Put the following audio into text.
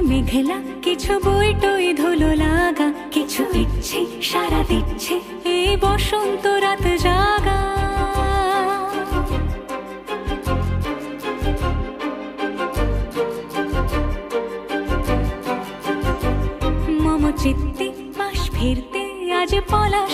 মেঘলা কিছু বই টই ধুলো লাগা, কিছু ইচ্ছে সারা দিচ্ছে এই বসন্ত রাত জাগা। মম চিত্তে পাশ ফিরতে আজ পলাশ